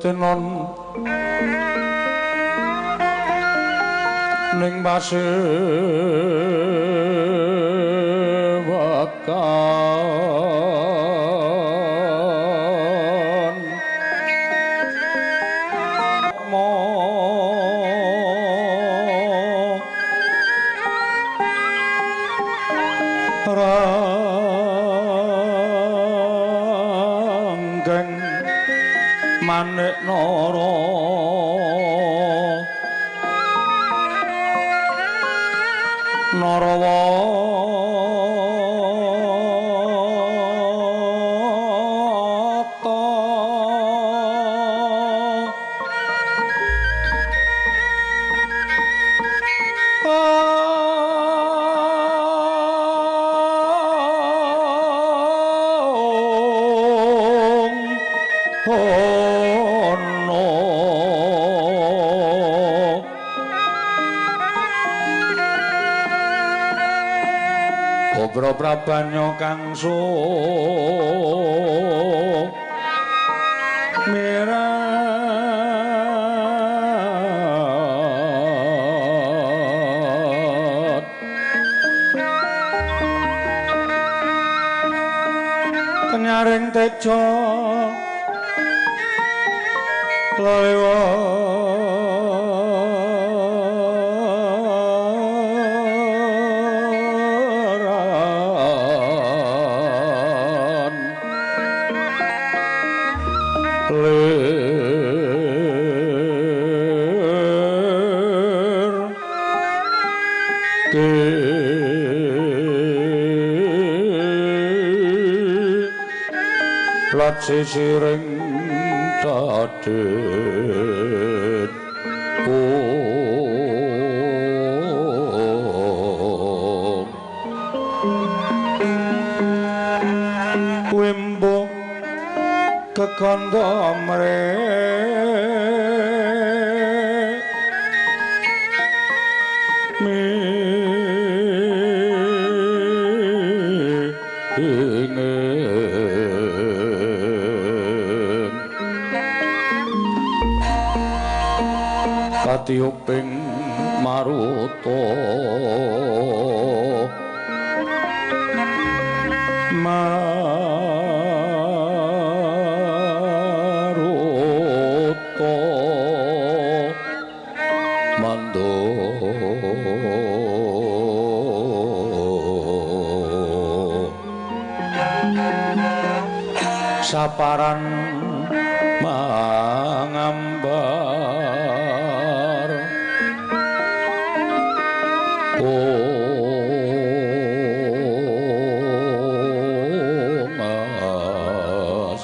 tenon ning pasewakan mo ranggeng manik nara Narawata Obro prabanyo kang sumirat kenyaring tejo lat sisiring tadet wimbo kekanda Patiuping maruta mando saparan mangambar mas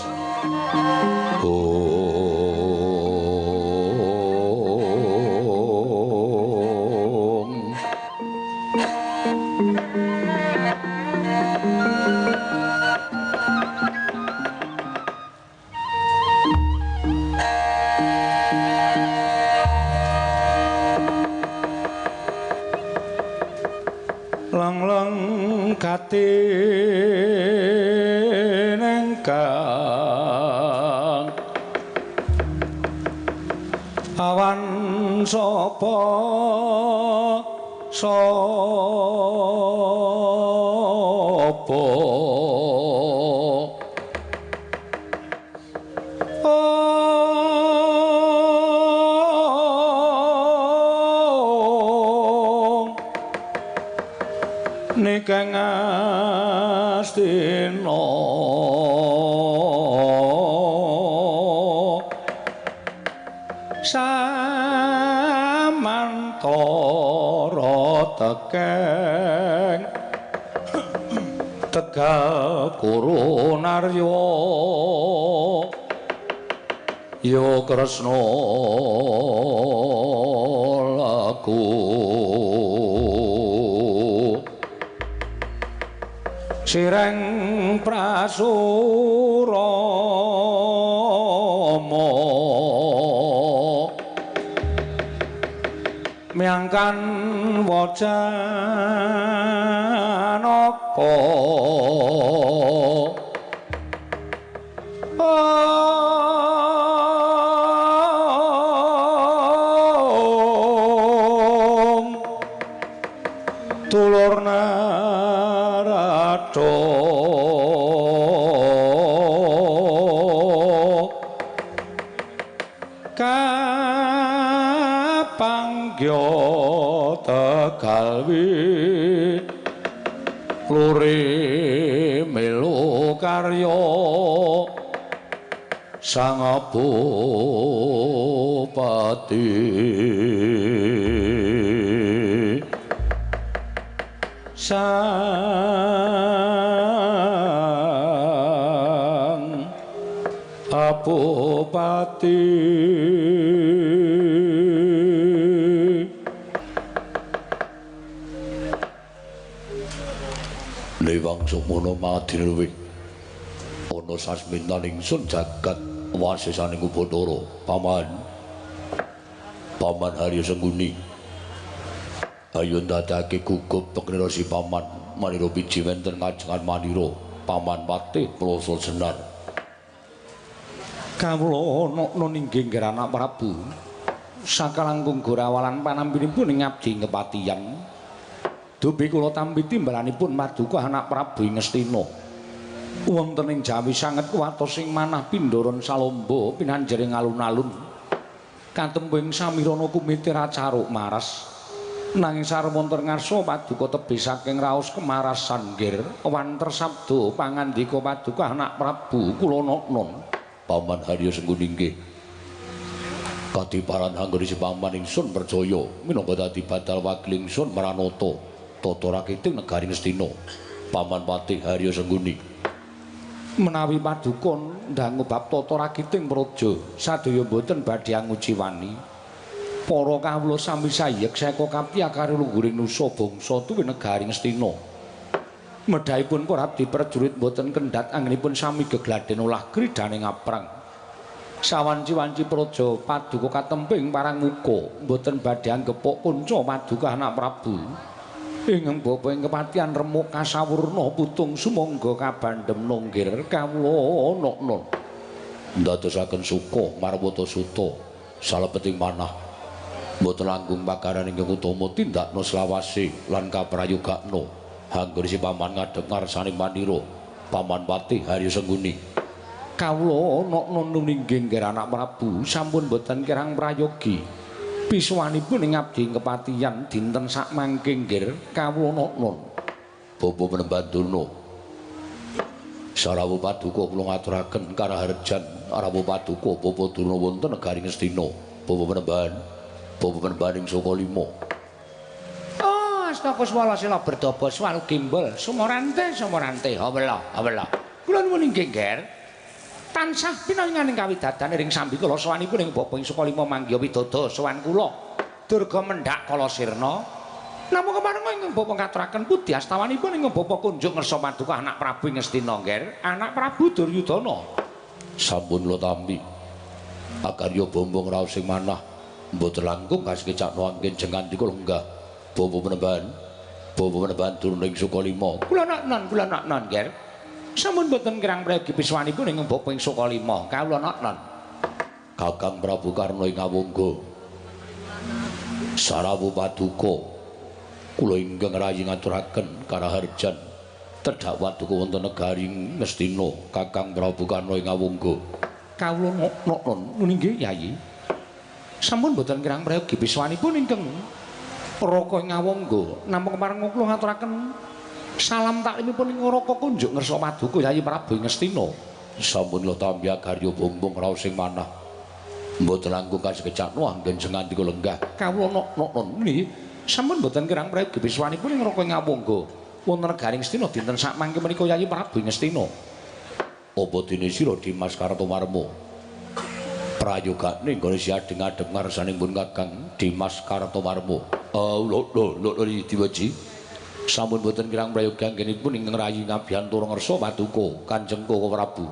lang-lang katinengkang awan sapa nikang astina samantara tekeng tegal kurunarya ya kresna laku sireng prasurama miangkan wajanaka dulur Narada kapangya tegalwi lure melu karya sang bupati sang bupati Lewang sumono madinluwih ana sasmintan ingsun jagat wasisaning Upadara paman Harya Sengguni ayo ndadekake gugup pengrira si paman manira biji wenten ngajengan manira paman patih plasa senar kawula ana inggih nggih anak Prabu sakalangkung gorawalan panampinipun ing abdi ngepatiyan dubi kula tampi timbalanipun Paduka anak Prabu ing Ngastina wonten ing Jawi sanget kuwatos sing manah Pindaran Salomba pinanjering alun-alun katempuing samirana kumite racaruk maras nanging sareng wonten ngarsa Paduka tebih saking raos kemarasan nggir wanter sabda pangandika Paduka anak Prabu kula non paman Harya Sengguni nggih kadiparan anggone si paman ingsun percaya minangka dadi badal wakil ingsun maranata tata rakiting negari Ngastina paman Patih Harya Sengguni menawi Paduka ndangu bab tata rakiting praja sadaya boten badhe anguji wani para kawula sami sayek saka kapiyakare lungguring nusa bangsa tuwi negari Ngastina medhaipun para abdi prajurit boten kendhat anggenipun sami gegladen ulah kridane ngaprang sawanci-wanci praja Paduka katemping parang muka boten badhe anggepok kunca Paduka anak Prabu ing bapa ing kepatihan remuk kasawurna putung sumangga kabandhem nonggir kawula non ndadosaken suka marwata suta salebeting manah mboten langkung pakaran ingkang utama tindakna slawase lan kaprayogakna anggone si paman ngadhep ngarsane mandira paman Patih Harya Sengguni kawula non ninggih nggih anak Prabu sampun boten kirang prayogi pisuwanipun ing abdi kepatihan dinten sak mangke nggir kawula non Bapa Panembandurna Sarawuh Paduka kula ngaturaken karaharjan rawuh Paduka Bapa Durna wonten negari Ngastina Bapa Panembaning Saka Lima Astaka swala sila berdobo swalu gimbal sumorante hawela kula nuwun inggih nggir tansah pinanganing kawidadane ring sambi kula sawanipun ing bapa ing Sukalima manggya widada sawan kula durga mendhak kala sirna namung keparenga ing bapa ngaturaken pudi astawanipun ing bapa kunjuk ngersa Paduka anak Prabu ing Ngastina nggir anak Prabu Duryudana sampun kula tampi akarya bombong raos sing manah mboten langkung kasekecakno anggen jengan dika lenggah bapa penemban turun ing Sukalima kula nak non nggir sampun boten kirang prayogi piswanipun ing bapa ing Sukalima kawula non Kakang Prabu Karna ing Awangga Sarawuh Paduka kula ingkang rayi ngaturaken karaharjan tedhak Paduka wonten negari Ngastina Kakang Prabu Karna ing Awangga kawula non nggih Yayi sampun boten kirang prayogi piswanipun ingkang Raka ing Awangga namung kepareng kula ngaturaken salam taklimipun ing Raka kunjuk ngersa Paduka Yayi Prabu ing Ngastina sampun kula tampi garya bombong raos sing manah mboten langkung kasekecakno anggen sengandika lenggah kawula non nggih sampun boten kirang prayogi biswanipun ing Raka ing Awangga wonten negari Ngastina dinten sak mangke menika Yayi Prabu ing Ngastina apa dene sira Dimas Kartomarma prayogane nggone si adeng-adeng ngarsaning pun Kakang Dimas Kartomarma lho diwaji sampun boten kirang prayogi anggenipun ingkang rayi ngabyantura ngersa Paduka Kanjeng Koko Prabu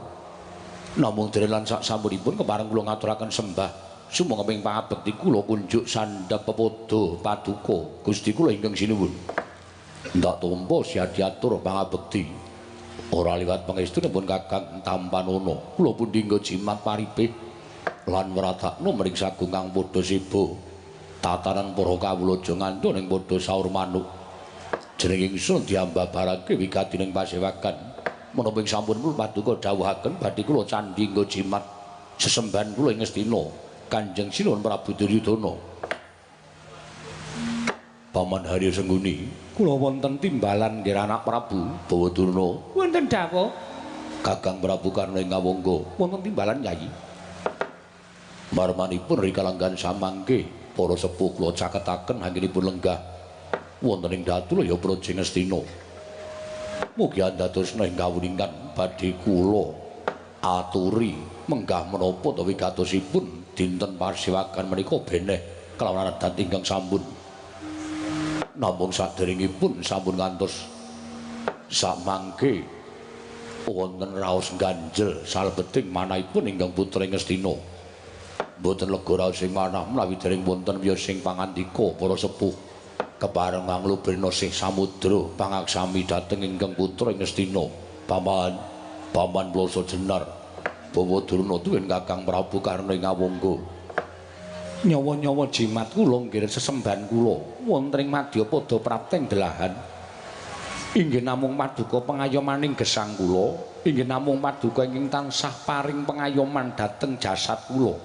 namung derelan sak sampunipun kepareng kula ngaturaken sembah sumangga ping pangabekti kula kunjuk sandhap pepodo Paduka Gusti kula ingkang sinuwun ndak tampa siadiatur pangabekti ora liwat pangestunipun Kakang Tampanana kula pundi nggo jimat paripih lan mratakna mring sagung kang padha siba tatanan para kawula aja ngandhut ing padha saur manuk jeneng ingsun diambabarake wigatining pasewakan menapa ing sampun kula paduka dawuhaken badhe kula candhi nggo jimat sesembahan kula ing Ngastina Kanjeng Sinuhun Prabu Duryudana. Paman Harya Sengguni, kula wonten timbalan nggih anak Prabu Bawadurna. Wonten dawuh Kakang Prabu Karna ing Ngawangga, wonten timbalan Yayi. Marmanipun rikalanggan samangke para sepuh kula caketaken anggenipun lenggah wonten ing Datulaya Praja Ngastina. Mugi andadosna ing kawuningan badhe kula aturi menggah menapa ta wigatosipun dinten pasewakan menika beneh kelawan adat ingkang sampun. Namung saderengipun sampun ngantos samangke wonten raos ganjel salebeting manahipun ingkang putra Ngastina. Mboten lega raos sing manah menawi dereng wonten wiyosing pangandika para sepuh kepareng nglubrina sih samudra pangaksami dhateng ingkang putra Ngastina. Paman Plasa Jenar Bawadurna tuwin Kakang Prabu Karna ing Ngawangga. Nyawa-nyawa jimat kula nggih sesembahan kula wonten ing Madyapada prapteng delahan. Inggih namung paduka pengayomaning gesang kula, inggih namung paduka ingkang tansah paring pengayoman dhateng jasad kula.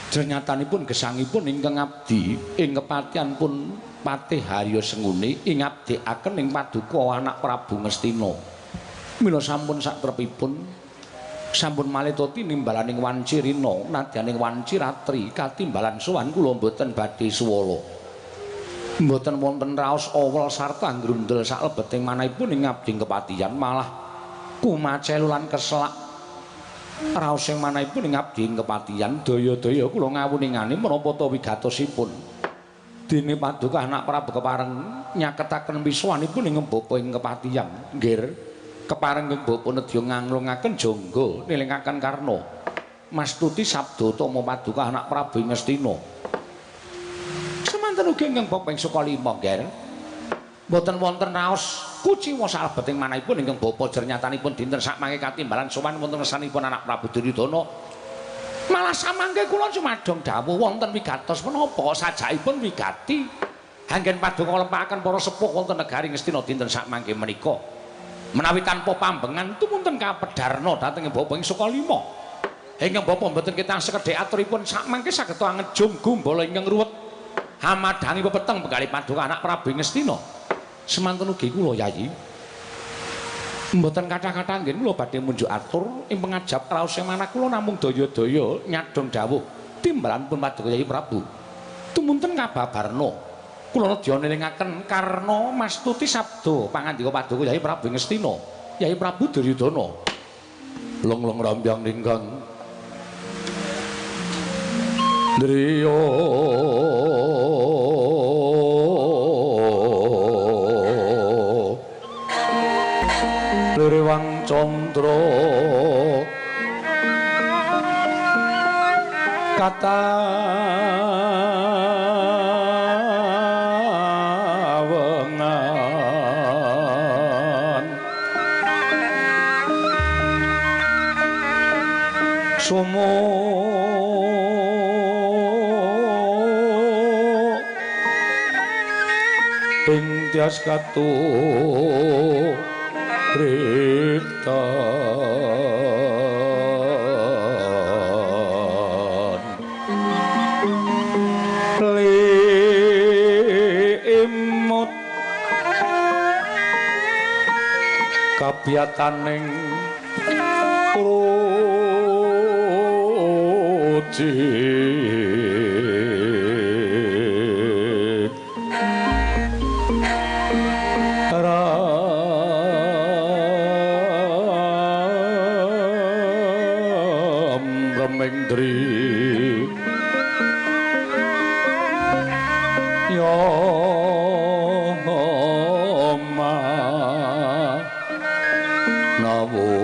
Jenyatanipun gesangipun ingkang abdi ing kepatianipun Patih Harya Senguni ing abdikaken ing paduka anak Prabu Ngastina. Mila sampun satrepipun sampun maletoti nimbalaning wanci rina nadyaning wanci ratri katimbalan sowan kula mboten badhe suwala. Mboten wonten raos awel sarta nggrundel saklebeting manahipun ing abdi kepatihan malah kumacelu lan keselak raos sing manahipun ing abdi kepatihan daya-daya kula ngawuningani menapa ta wigatosipun. Dene paduka anak Prabu kepareng nyaketaken wiswanipun ing bapa ing kepatihan. Nggih kepareng ing bapa nedya nganglungaken jangga nelingaken karna mastuti sabda tama paduka anak Prabu Ngastina. Semanten ugi ingkang bapa ing Sukalima nggih. Mboten wonten raos kuciwa salebeting manahipun ingkang bapa jernyatanipun dinten sakmangke katimbalan sowan wonten ngersanipun anak Prabu Duryudana. Malah samangke kula cumadong dawuh wonten wigatos menapa sajakipun wigati anggen paduka nglempahaken para sepuh wonten negari Ngastina dinten sakmangke menika. Menawi tanpa pambengan tumunten kapedharna dhateng bapa ing Sukalima. Ingkang bapa mboten kitang sekedhik aturipun sakmangke saged angejum gumbala ingkang ruwet hamadhangi pepeteng penggalih paduka anak Prabu Ngastina. Semanten ugi kula Yayi. Mboten kathah-kathah nggih kula badhe munjuk atur ing pengajap raos sing manah kula namung daya-daya nyadong dawuh timbalan pun paduka Yayi Prabu. Tumunten kababarna kula nedya nelingaken karna mastuti sabda pangandika paduka Yayi Prabu Ngastina, Yayi Prabu Duryudana. Long-long rambyang ningkang driya Lirewang Candra kata sumo ing tias katu ritan limut kabiyataning cicit remeng dri yo ma nawung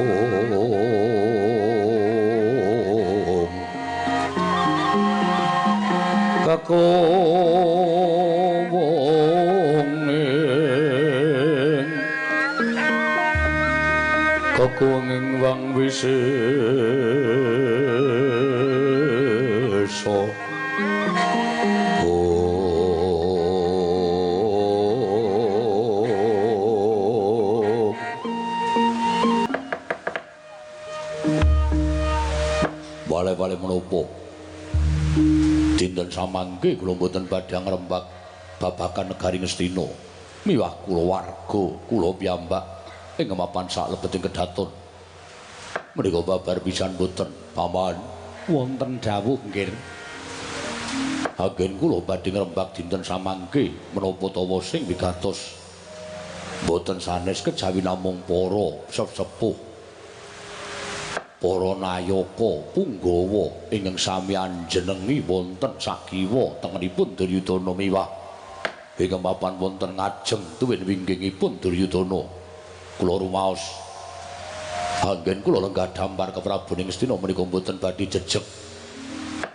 kakunging wang wisesa wale menapa dinten samangke kula mboten badhe ngrembak babagan negari Ngastina miwah kulawarga kula piyambak ing mapan saklebeting kedaton menika babar pisan boten paman wonten dawuh nggih agen kula badhe ngrembak dinten samangke menapa tawa sing wigatos boten sanes kejawi namung para sesepuh para nayaka punggawa ingkang sami anjenengi wonten sakiwa tengenipun Duryudana miwah ingkang mapan wonten ngajeng tuwin winggingipun Duryudana kula rumaos anggen kula lenggah dampar ke Prabu Ngastina menika boten badhe jejeg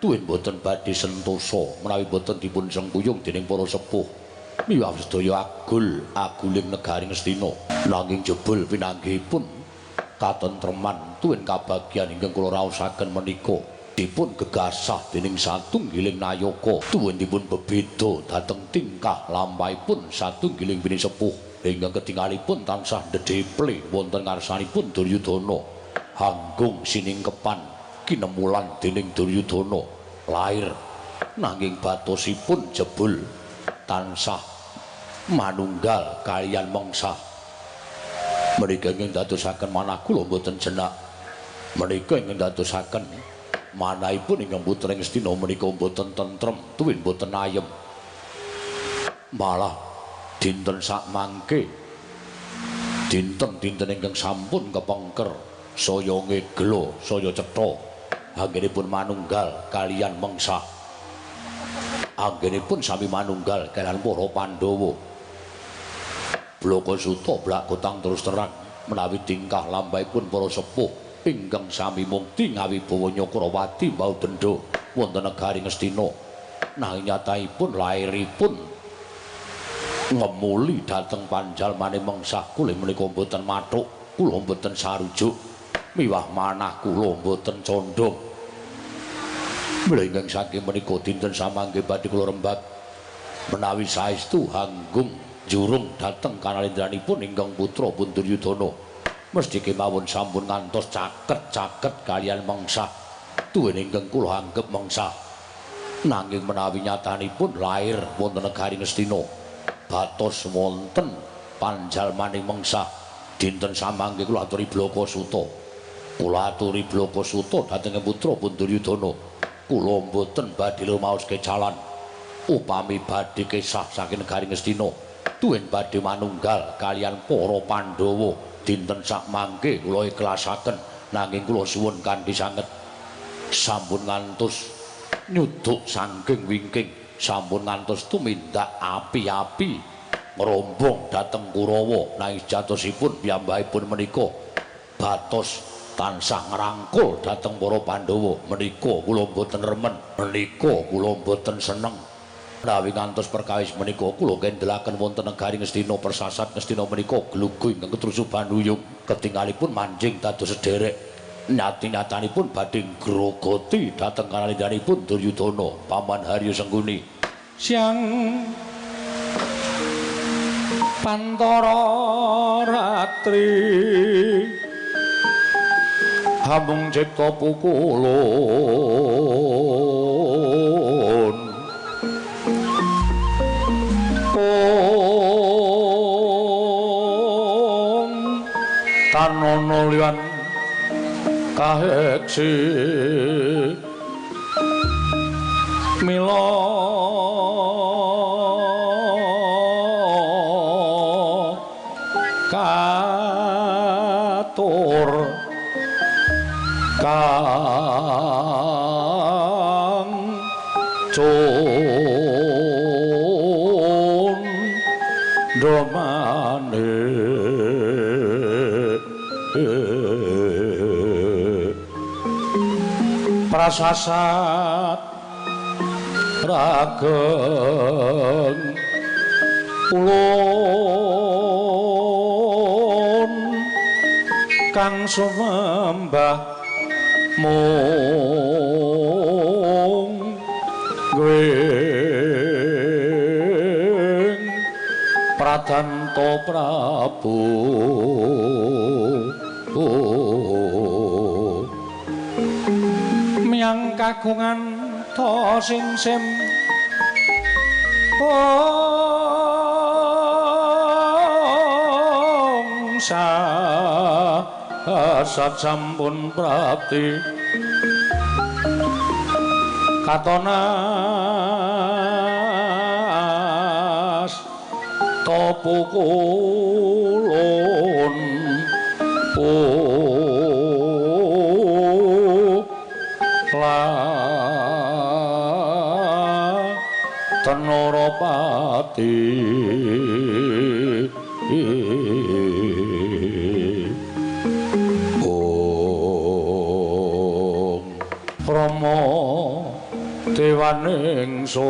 tuwin boten badhe sentosa menawi boten dipun sengkuyung dening para sepuh miwah sedaya aguling negari Ngastina nanging jebul pinanggihipun katentreman tuwin kabagyan ingkang kula raosaken menika dipun gegasah dening satunggiling nayaka tuwin dipun bebeda dhateng tingkah lampahipun satunggiling bini sepuh ingkang ketingalipun tansah ndedheple wonten ngarsanipun Duryudana hanggung siningkepan kinemulan dening Duryudana lair nanging batosipun jebul tansah manunggal kaliyan mengsah menika ingkang dadosaken manah kula boten jenak menika ingkang dadosaken manahipun ingkang putra Ngastina menika boten tentrem tuwin boten ayem malah dinten sakmangke dinten-dinten ingkang sampun kepengker saya ngeglo saya cetha anggenipun manunggal kaliyan mengsah anggenipun sami manunggal kaliyan para Pandhawa Blakasuta blak kotang terus terang menawi tingkah lampahipun para sepuh ingkang sami mukti ngawibawa Nyakrawati Baudenda wonten negari Ngastina nanging nyatahipun lairipun ngemuli dhateng panjalmane mengsah kula menika mboten mathuk kula mboten sarujuk miwah manah kula mboten condong mlengeng saking menika dinten samangke badhe kula rembag menawi saestu hanggung jurung dhateng kanalendranipun ingkang putra pun Duryudana mesti kemawon sampun ngantos caket-caket kaliyan mengsah tuwin ingkang kula anggep mengsah nanging menawi nyatanipun lair wonten negari Ngastina batos wonten panjalmaning mengsah dinten samangke kula aturi Blakasuta dhateng putra pun Duryudana kula mboten badhe lumaos kecalan upami badhe kesah saking negari Ngastina tuwin badhe manunggal kaliyan para Pandhawa dinten sakmangke kula ikhlasaken nanging kula suwun kanthi sanget sampun ngantos nyuduk saking wingking sampun ngantos tumindak api-api ngrombong dhateng Kurawa nanging jatosipun piyambakipun menika batos tansah ngrangkul dhateng para Pandhawa menika kula boten remen menika kula boten seneng menawi ngantos perkawis menika kula kendelaken wonten negari Ngastina persasat Ngastina menika glugu ingkang ketrusu Banduyung ketingalipun manjing dados sederek nyati-nyatanipun badhe grogoti dhateng kanalendranipun Duryudana Paman Harya Sengguni Syang Pantara Ratri hamung cipta pukulun Tanono liyan kaheksi mila katur kang domane prasasat rageng ulun kang sumembah mung gwing Pradanto Prabu miang kagungan to simsim sat sampun prapti katonas topo kulon Tenoropati Rama dewaning sun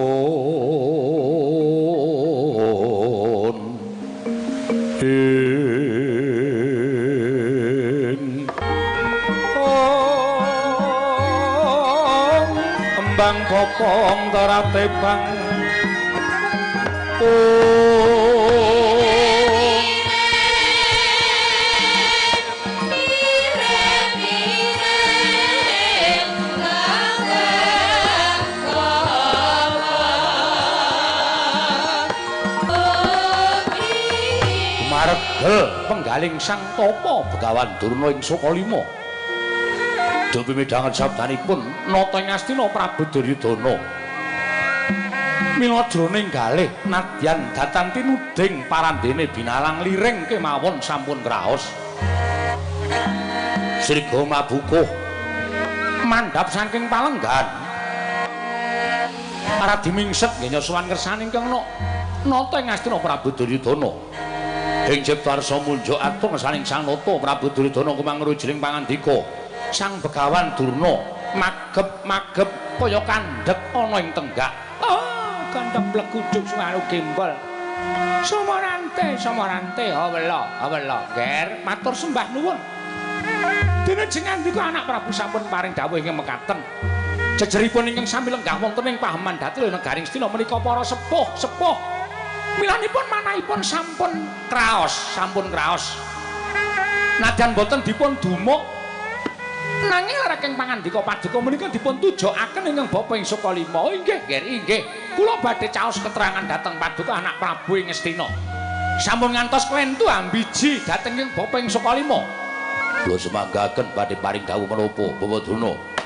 embang kopong terate bang penggaling sang topo Begawan Durna ing Sukalima dupi midhanget sabdanipun nata ing Astina Prabu Duryudana mila jroning galih nadyan datan tinuding parandene binalang liring kemawon sampun kraos sriga mlabukuh mandhap saking palenggan para dimingset nggih sowan kersaning ingkang nata ing Astina Prabu Duryudana ing ciptarsa munjuk atung saling sang nata Prabu Duryudana kumangrujuling pangandika sang Begawan Durna magep-magep kaya kandhek ana ing tenggak kandhek bleguduk suwaru gembol Samarante hawela ger matur sembah nuwun dene jengandika anak Prabu sampun paring dawuh ingkang mekaten jejeripun ingkang sami lenggah wonten ing paheman dhatri negaring Astina menika para sepuh milanipun manahipun sampun kraos nadyan boten dipun dumuk nanging lareking pangandika paduka menika dipun tujokaken ingkang bapa ing Sukalima inggih kula badhe caos keterangan dhateng paduka anak Prabu ing Astina sampun ngantos klentu ambiji dhateng ing bapa ing Sukalima kula semanggaken badhe paring dawuh menapa Bawa Durna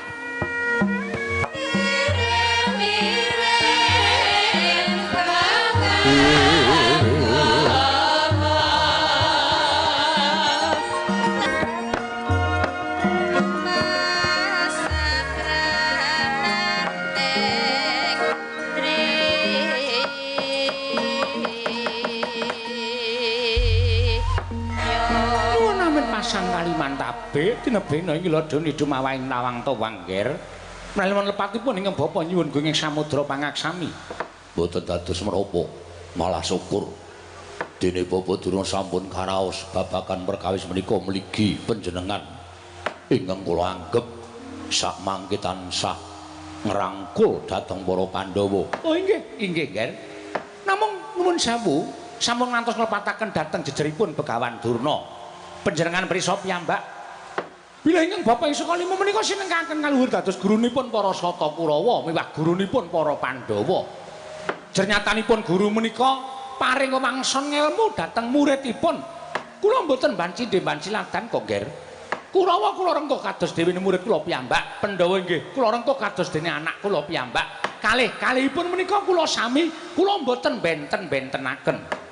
Mantabe tinebena iki lho nidu mawahing nawang tawangger mralipun lepatipun ingkang bapa nyuwun ing samudra pangaksami boten dados menapa malah syukur dene bapa Durna sampun karaos babagan perkawis menika mligi panjenengan ingkang kula anggep sak mangke tansah ngrangkul dhateng para Pandhawa oh inggih Ger namung nuwun sewu sampun ngantos nglepataken dhateng jejeripun Begawan Durna panjenengan prisa piyambak bila ingkang Bapak ing Sukalima menika sinengkaken kaluhur dados gurunipun para Sata Kurawa miwah gurunipun para Pandhawa jernyatanipun guru menika paring wangsan ngelmu dhateng muridipun kula mboten banci ndembanci ladan kok Ger Kurawa kula rengkuh kados dene murid kula piyambak Pandhawa inggih kula rengkuh kados dene anak kula piyambak kalihipun menika kula sami kula mboten benten-bentenaken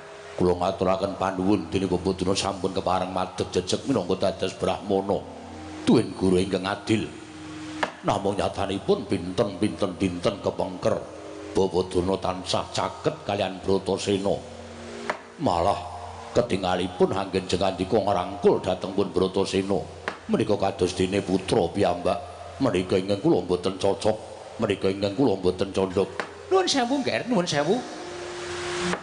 kula ngaturaken panuwun dene Bapak Durna sampun kepareng madhep jejeg minangka dados brahmana tuwin guru ingkang adil namung nyatanipun pinten-pinten dinten kepengker Bapak Durna tansah caket kalian Bratasena malah ketingalipun anggen jengandika ngrangkul dhateng pun Bratasena menika kados dene putra piyambak menika ingkang kula mboten cocok menika ingkang kula mboten condhok nuwun sewu Ger nuwun sewu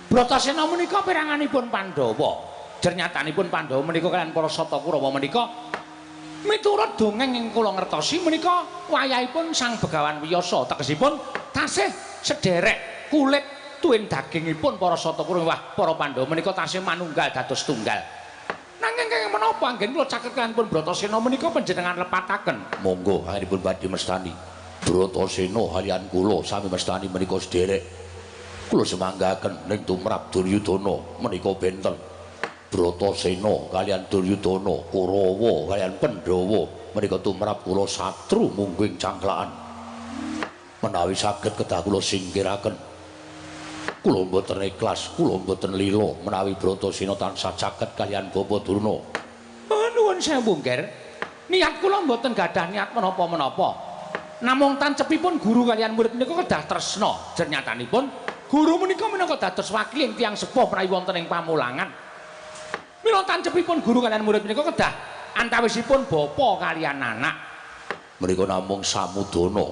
Bratasena menika peranganipun Pandhawa jernyatanipun Pandhawa menika kalian para Sata Kurawa menika miturut dongeng ing kula ngertosi menika wayahipun Sang Begawan Wiyasa tegesipun tasih sederek kulit tuwin dagingipun para Sata Kurawa para Pandhawa menika tasih manunggal dados tunggal nanging kenging menapa anggen kula caket kalian pun Bratasena menika panjenengan lepataken monggo anggenipun badhe mestani Bratasena kaliyan kula sami mestani menika sederek. Kula semanggaken ning tumrap Duryudana menika benten. Bratasena kaliyan Duryudana, Kurawa kaliyan Pandhawa menika tumrap kula satru mungging cangklaan. Menawi saged kedah kula singkiraken. Kula mboten ikhlas, kula mboten lila menawi Bratasena tansah caket kaliyan Bapa Durna. Nuwun sewu, Nger. Niat kula mboten gadah niat menapa-menapa. Namung tancepipun guru kaliyan murid menika kedah tresna. Jernyatanipun guru menika minangka dados wakiling tiyang sepuh menawi wonten ing pamulangan. Mila tancepipun guru kaliyan murid menika kedah antawisipun bapa kaliyan anak. Menika namung samudana.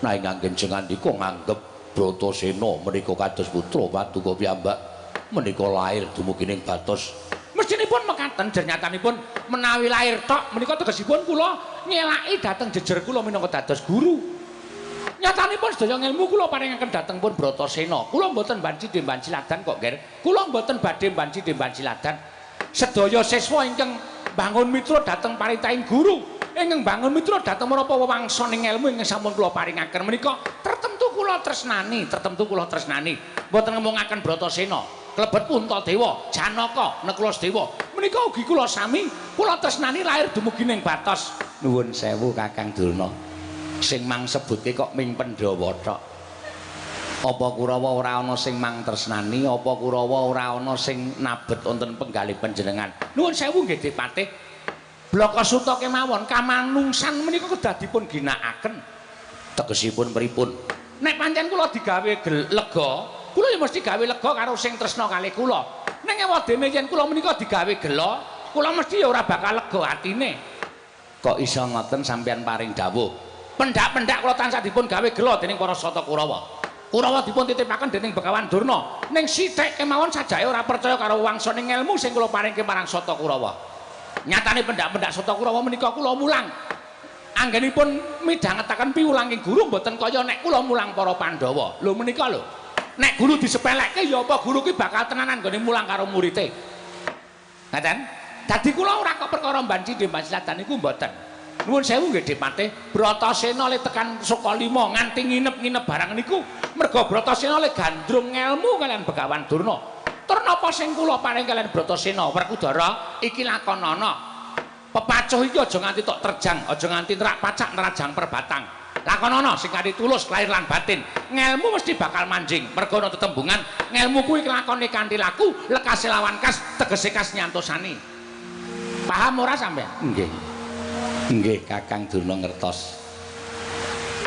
Nanging anggen jengandika nganggep Bratasena menika kados putra paduka piyambak menika lair dumugi ning Batos. Mestinipun mekaten jernyatanipun menawi lair tok menika tegesipun kula nyelaki dhateng jejer kula minangka dados guru. Nyatanipun sedaya ilmu kula paringaken dhateng pun Bratasena. Kula mboten banci demban siladan kok, Nger. Kula mboten badhe banci demban siladan. Sedaya siswa ingkang bangun mitra dhateng paritahing guru, ingkang bangun mitra dhateng menapa wewangsaning ilmu ingkang sampun kula paringaken menika tertentu kula tresnani. Mboten ngemungaken Bratasena. Klebet Puntadewa, Janaka, Nekulasedewa. Menika ugi kula sami kula tresnani lair dumugi ning Batos. Nuwun sewu Kakang Durna. Sing mang sebutke kok ming Pandhawa tok. Apa Kurawa ora ana sing mang tresnani, apa Kurawa ora ana sing nabet wonten penggalih panjenengan. Nuwun sewu nggih Dik Patih. Blaka Suta kemawon kamanungsan menika kedah dipun ginakaken. Tegesipun pripun? Nek pancen kula digawe lega, kula ya mesti gawe lega karo sing tresna kalih kula. Ning ewadene yen kula menika digawe gela, kula mesti ya ora bakal lega atine. Kok iso ngoten sampeyan paring dawuh? Pendak-pendak kula tansah dipun gawe gela dening para Sata Kurawa. Kurawa dipun titipaken dening Begawan Durna. Ning sithik kemawon sajake ora percaya karo wangsaning ilmu sing kula paringke marang Sata Kurawa. Nyatane pendak-pendak Sata Kurawa menika kula mulang. Anggenipun midhangetaken piwulanging guru mboten kaya nek kula mulang para Pandhawa. Lho menika lho. Nek guru disepelekke ya apa guru ki bakal tenanan nggone mulang karo murite. Ngaten? Dadi kula ora kok perkara banci demban siladan niku mboten. Nuwun sewu nggih Dik Patih, Bratasena le tekan Sukalima nganti nginep-nginep barang niku merga Bratasena le gandrung ngelmu kalian Begawan Durna. Tur napa sing kula paring kalian Bratasena, Werkudara iki lakonana. Pepacuh iki aja nganti tok terjang, aja nganti nerak pacak nerajang perbatang. Lakonana sing kanthi tulus lahir lan batin. Ngelmu mesti bakal manjing. Merga ana tetembungan, ngelmu kuwi kelakone kanthi laku, lekase lawan kas, tegese kas nyantosani. Paham ora sampean? Nggih. Nggih, Kakang Durna ngertos.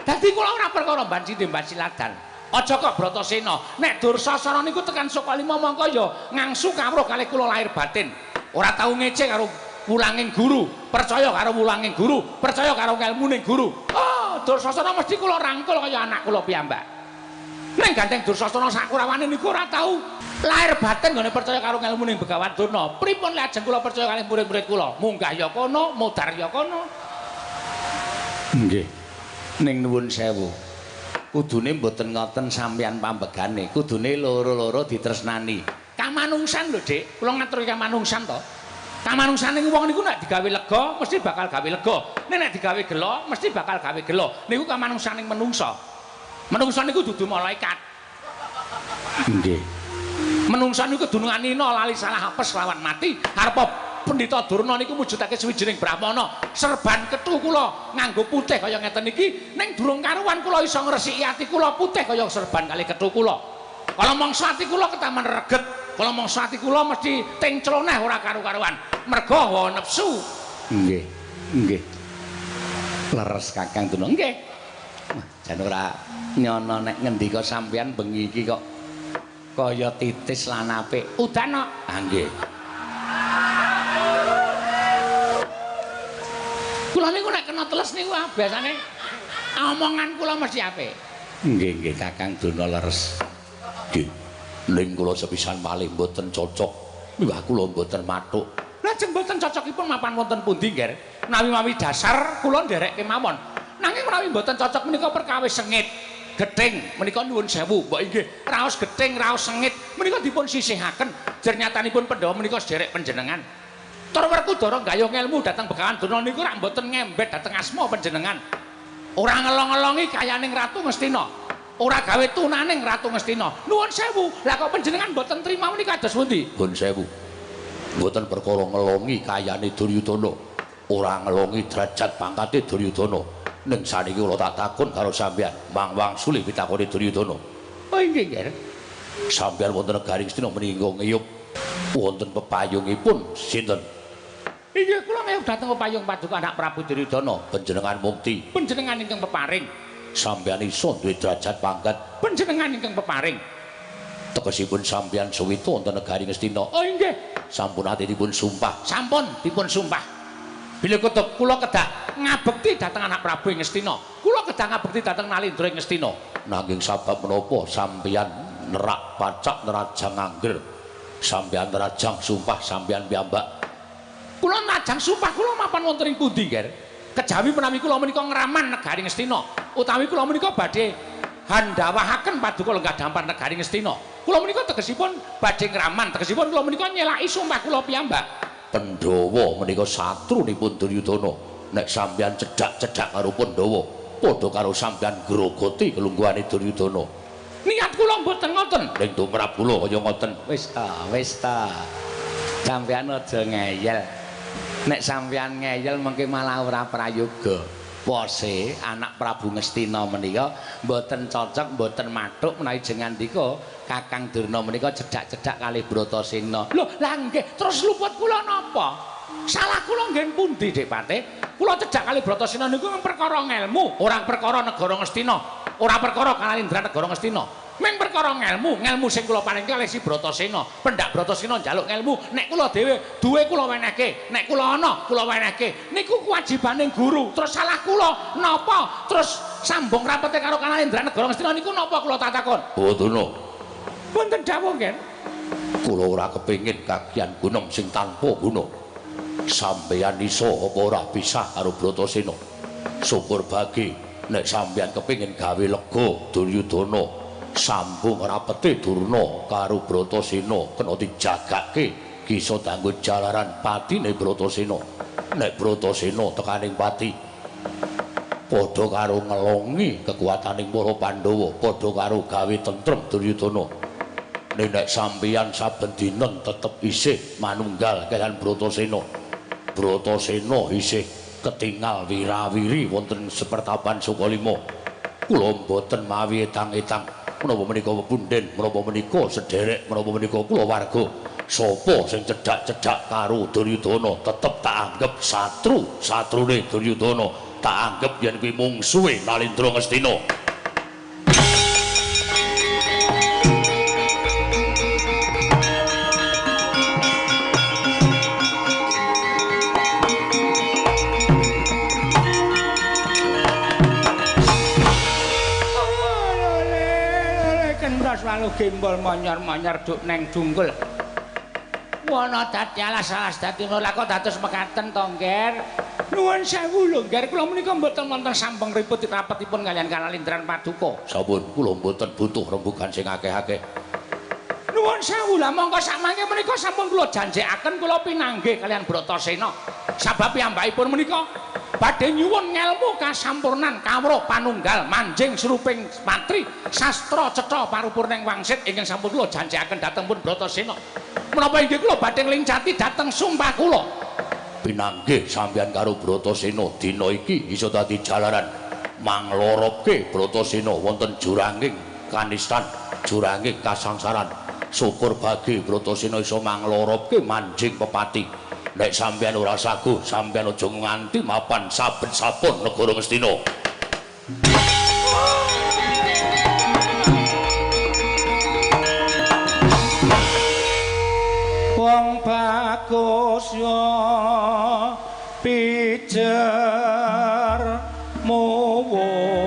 Dadi kula ora perkara banci demban siladan. Aja kok Bratasena, nek Dursasana niku tekan Sukalima mongko ya ngangsu kawruh kalih kula lahir batin. Ora tau ngece karo wulanging guru, percaya karo wulanging guru, percaya karo ngelmuning guru. Oh, Dursasana mesti kula rangkul kaya anak kula piyambak. Ning gandeng Dursasana sak kurawane niku ora tau lahir batin nggone percaya karo ngelmuning Begawan Durna. Pripun lajeng kula percaya kalih murid-murid kula? Munggah ya kono, mudhar ya kono. Nggih. Ning nuwun sewu. Kudune mboten ngoten sampeyan pambegane, kudune loro-loro ditresnani. Kamanungsan lho, Dik. Kula ngaturi kamanungsan to. Kamanungsan niku wong niku nek digawe lega mesti bakal gawe lega. Nek digawe gelo mesti bakal gawe gelo. Niku kamanungsaning menungsa. Menungsa niku dudu malaikat. Nggih. Menungsa niku dununganina lali salah apes lawan mati. Arep Pendhita Durna niku mujudake sawijining brahmana. Serban kethu kula nganggo putih kaya ngeten iki. Ning durung karuan kula iso ngresiki ati kula putih kaya serban kali kethu kula. Kala mangsa ati kula ketaman reget. Kala mangsa ati kula mesti tencloneh ora karu-karuan. Merga hawa nepsu. Nggih. Nggih. Leres Kakang Durna. Nggih. Jan ora nyono nek ngendika sampeyan bengi iki kok kaya titis lan apik. Udan kok. Ah nggih. Kula niku nek kena teles niku biasane omongan kula mesti apik. Nggih nggih Kakang Durna leres. Nggih. Ning kula sepisan malih mboten cocok. Wah kula mboten mathuk. Lajeng mboten cocokipun mapan wonten pundi, Nger? Menawi dasar kula nderekke mawon. Nanging menawi mboten cocok menika perkawis sengit. Gething menika nuwun sewu, mbok inggih raos gething, raos sengit menika dipun sisihaken. Jernyatanipun Pandhawa menika sederek panjenengan. Tur Werkudara gayuh ngelmu dhateng Begawan Durna niku rak mboten ngembet dhateng asma panjenengan. Ora ngelong-ngelongi kayaning Ratu Ngastina. Ora gawe tunaning Ratu Ngastina. Nuwun sewu. Lah kok panjenengan mboten trima menika kados pundi? Nuwun sewu. Mboten perkara ngelongi kayane Duryudana. Ora ngelongi derajat pangkate Duryudana. Ning saniki kula tak takon karo sampeyan, Mang Wangsuli pitakoni Duryudana. Oh inggih, Nger. Sampeyan wonten negari Ngastina menika ngiyup wonten pepayungipun sinten? Inggih kula ngiyup dhateng pepayung Paduka Anak Prabu Duryudana. Panjenengan mukti. Panjenengan ingkang peparing. Sampeyan iso duwe derajat pangkat. Panjenengan ingkang peparing. Tegesipun sampeyan suwita wonten negari Ngastina. Oh inggih. Sampun ate dipun sumpah. Sampun dipun sumpah. Bilih kutub kula kedah ngabekti dhateng Anak Prabu ing Ngastina. Kula kedah ngabekti dhateng Nalindra ing Ngastina. Nanging sabab menapa sampeyan nerak pacak nerajang angger. Sampeyan nerajang sumpah sampeyan piyambak. Kula nerajang sumpah kula mapan wonten ing pundi, Nger? Kejawi menawi kula menika ngraman negari Ngastina, utawi kula menika badhe handhawahaken Paduka lenggah dampar negari Ngastina. Kula menika tegesipun badhe ngraman, tegesipun kula menika nyelaki sumpah kula piyambak. Pandhawa menika satrunipun Duryudana. Nek sampeyan cedhak-cedhak karo Pandhawa, padha karo sampeyan grogoti kelungguhane Duryudana. Niat kula mboten ngoten, ning tumrap kula kaya ngoten. Wis ta. Sampeyan aja ngeyel. Nek sampeyan ngeyel mengke malah ora prayoga. Pose Anak Prabu Ngastina menika mboten cocok, mboten mathuk menawi jenengan ndika Kakang Durna menika cedhak-cedhak kalih Bratasena. Lho, lah nggih, terus luput kula napa? Salah kula nggih pundi, Dik Patih? Kula cedhak kalih Bratasena niku perkara ngelmu, ora perkara negara Ngastina, ora perkara Kalindra negara Ngastina. Ming perkara ngelmu sing kula paringke kalih si Bratasena. Pendak Bratasena njaluk ngelmu, nek kula dhewe duwe kula wenehke, nek kula ana kula wenehke. Niku kewajibaning guru. Terus salah kula napa? Terus sambung rapete karo Kalindra negara Ngastina niku napa kula tak takon? Bodono. Wonten dawuh, Nger. Kula ora kepengin kagian gunung sing tanpa guna. Sampeyan iso apa ora bisa karo Bratasena. Syukur bagi nek sampeyan kepengin gawe lega Duryudana. Sambung rapete Durna karo Bratasena kena dijagake bisa danggo jalaran patine Bratasena. Nek Bratasena tekaning pati padha karo ngelongi kekuataning para Pandhawa, padha karo gawe tentrem Duryudana. Nek sampeyan saben dinten tetep isih manunggal kaliyan Bratasena. Bratasena isih ketingal wirawiri wonten sepertapan Sukalima. Kula mboten mawi etang-etang menapa menika punden, menapa menika sederek, menapa menika kulawarga. Sapa sing cedhak-cedhak karo Duryudana tetep tak anggap satrune Duryudana, tak anggap yen kuwi mungsuhe Nalindra Ngastina. Lalu gembol monyor-monyor duk neng dunggul. Wana dadi alas-alas dadi ngono kok dados mekaten to, Nger. Nuwun sewu lho, Nger, kula menika mboten wonten sampeng riput rapetipun kaliyan Kalindran Paduka. Sampun, kula mboten butuh rembugan sing akeh-akeh. Nuwun sewu lah, mongko samangke menika sampun kula janjekaken kula pinanggih kaliyan Bratasena. Sabab piyambakipun menika badhe nyuwun ngelmu kasampurnan kawruh panunggal manjing suruping patri sastra cetha parupurning wangsit ingkang sampun kula janjekaken dhateng pun Bratasena. Menapa inggih kula badhe nglincati dhateng sumpah kula pinanggih sampeyan karo Bratasena dina iki iso dadi jalaran mangloroke Bratasena wonten juranging kanistan, juranging kasangsaran. Syukur bagi Bratasena iso mangloroke manjing pepati. Nek sampeyan ora saguh, sampeyan aja nganti mapan saben-saben negara Ngastina. Wong bagus yo pijer muwun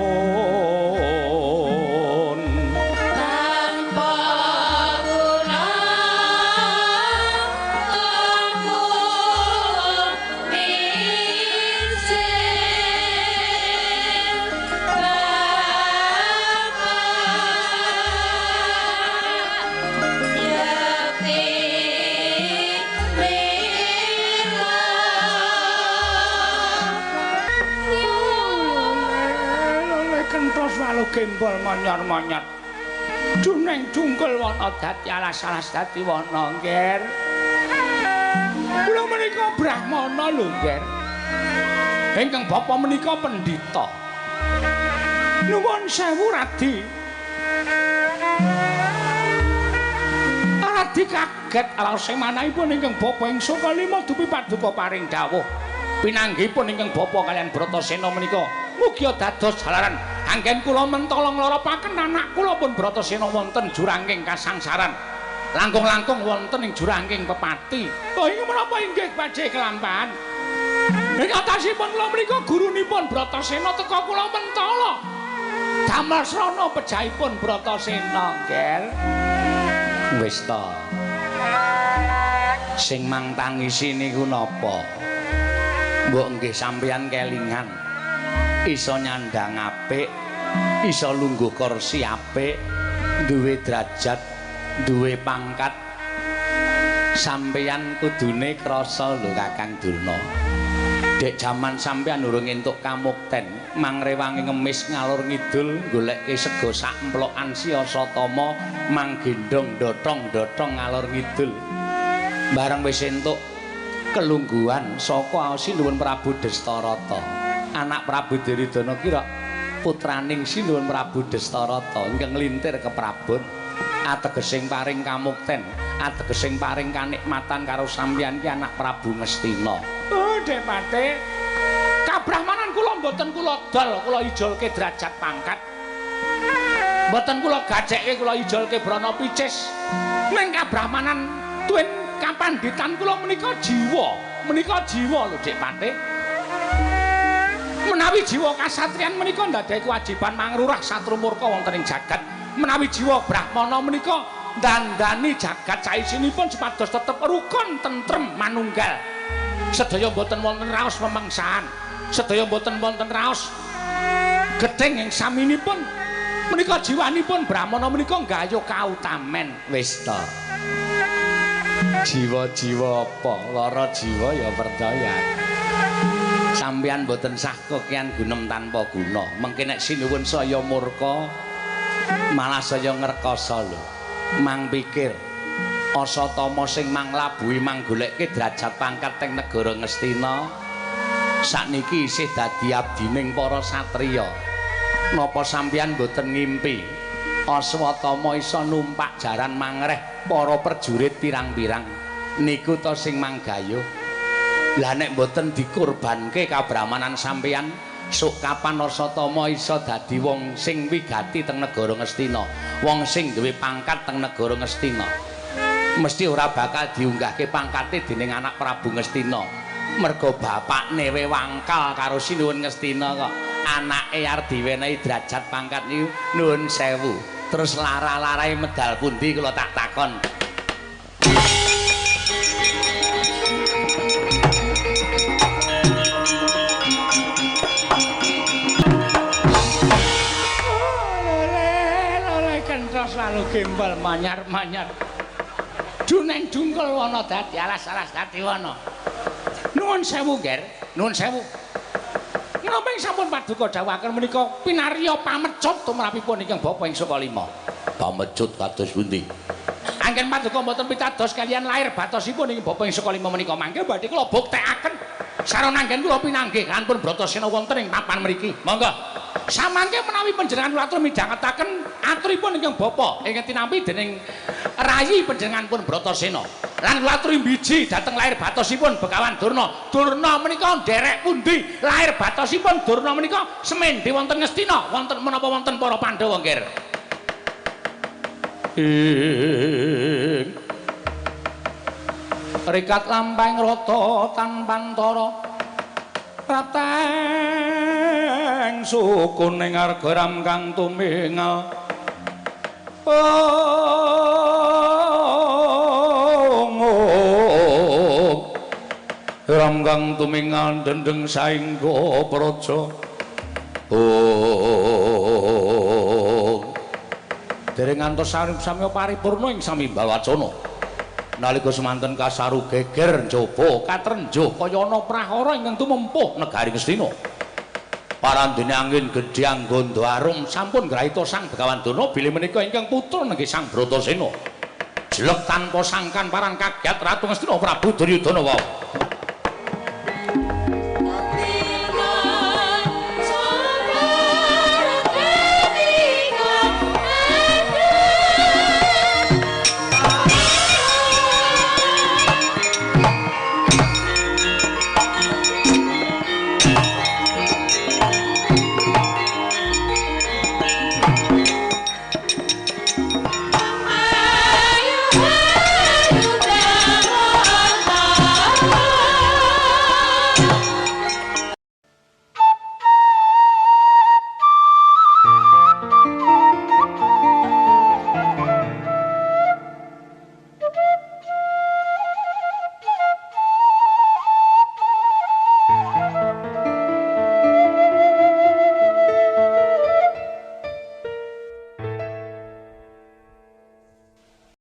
gembol manyar-manyar. Duneng dungkul wana dadi alas-alas dadi wana, Nger. Kula menika Brahmana lho, Nger. Ingkang bapa menika pendhita. Nuwun sewu, Radi. Radi kaget alase manahipun ingkang bapa ing Sukalima dupi paduka paring dawuh. Pinanggihipun ingkang bapa kalian Bratasena menika mugi dados jalaran anggen kula mentolong loropaken anak kula pun Bratasena wonten jurangking kasangsaran. Langkung-langkung wonten ing jurangking pepati. Oh inggih menapa inggih badhe kelampahan. Ing atasipun kula menika gurunipun Bratasena teka kula mentala. Damel srana pejahipun Bratasena, Nger. Wis ta. Sing mang tangisi niku napa? Mbok nggih sampeyan kelingan iso nyandang apik, iso lungguh kursi apik, duwe derajat, duwe pangkat. Sampeyan kudune krasa lho Kakang Durna. Dek jaman sampeyan urung entuk kamukten, mangrewangi ngemis ngalor ngidul goleke sega sak emplokan Siyasatama manggendhong dothong-dothong ngalor ngidul. Bareng wis entuk kelungguhan saka Sinuwun Prabu Destarata, anak Prabu Duryudana kira putraning Sinuwun Prabu Destarata ingkang nglintir ke Prabon, ategesing paring kamukten, ategesing paring kanikmatan karo sampeyan ki anak Prabu Ngastina. Oh, Depate, kabrahmanan kula mboten kula dol, kula ijolke derajat pangkat. Mboten kula gajekke kula ijolke brana picis. Ning kabrahmanan tuwin kapanditan kula menika jiwa lho Dik Pate. Menawi jiwa kasatriyan menika ndadahi kewajiban mangrurah satru murka wonten ing jagat, menawi jiwa Brahmana menika ndandani jagat saisinipun supados tetep rukun tentrem manunggal. Sedaya boten wonten raos pemangsahan, sedaya boten wonten raos gething ing saminipun. Menika jiwanipun Brahmana menika nggayuh kautamen. Wis ta. Jiwa-jiwa apa? Lara jiwa ya percaya. Sampeyan boten sah kekian gunem tanpa guna. Mengke nek sinuwun saya murka malah saya ngrekoso lho. Mang pikir Asatama sing manglabuhi manggoleke derajat pangkat teng negara Ngastina sakniki isih dadi abdining para satriya. Napa sampeyan boten ngimpi Aswatama isa numpak jaran mangreh para prajurit pirang-pirang niku to sing manggayuh. Lah nek boten dikurbanke kabrahmanan sampeyan, sok kapan Aswatama isa dadi wong sing wigati teng negara Ngastina, wong sing duwe pangkat teng negara Ngastina. Mesti ora bakal diunggahke pangkate dening anak Prabu Ngastina. Merga bapakne wewangkal karo Sinuwun Ngastina kok. Anake arep diwenehi derajat pangkat niku nuwun sewu. Terus lara-larae medal pundi kula tak takon. Lole kenthos selalu gembal manyar-manyar. Duneng dungkul wana dadi alas-alas dadi wana. Nuwun sewu, Nger. Nuwun sewu. Menapa ing sampun paduka dawuhaken menika pinarya pamecut tumrapipun ingkang bapa ing Sukalima. Pamecut kados pundi? Anggen paduka mboten pitados kaliyan lair batosipun ing bapa ing Sukalima menika mangke badhe kula buktekaken sarana anggen kula pinanggih kanpun Bratasena wonten ing papan mriki. Monggo. Samangke menawi panjenengan kula atur midhangetaken aturipun ingkang bapa ingkang tinampi dening rayi panjenenganipun Bratasena. Lan kula aturi biji dhateng lair batosipun Begawan Durna. Durna menika nderek pundi? Lair batosipun Durna menika semendhe wonten Ngastina, wonten menapa wonten para Pandhawa, Nger. Rikat lampahing rata tanpantara rateng sukuning argaram kang tumingal. Ram kang tumingal dendeng saengga praja. Dereng ngantos samya paripurna ing samimbal wacana. Nalika semanten kasaru geger njaba katrenjuh kaya ana prahara ingkang tumempuh negari Ngastina. Parandene angin gedhe anggondo arum sampun ngraita Sang Begawan Dana bilih menika ingkang putra nggih Sang Bratasena. Jelek tanpa sangkan paran kaget Ratu Ngastina Prabu Duryudana wau.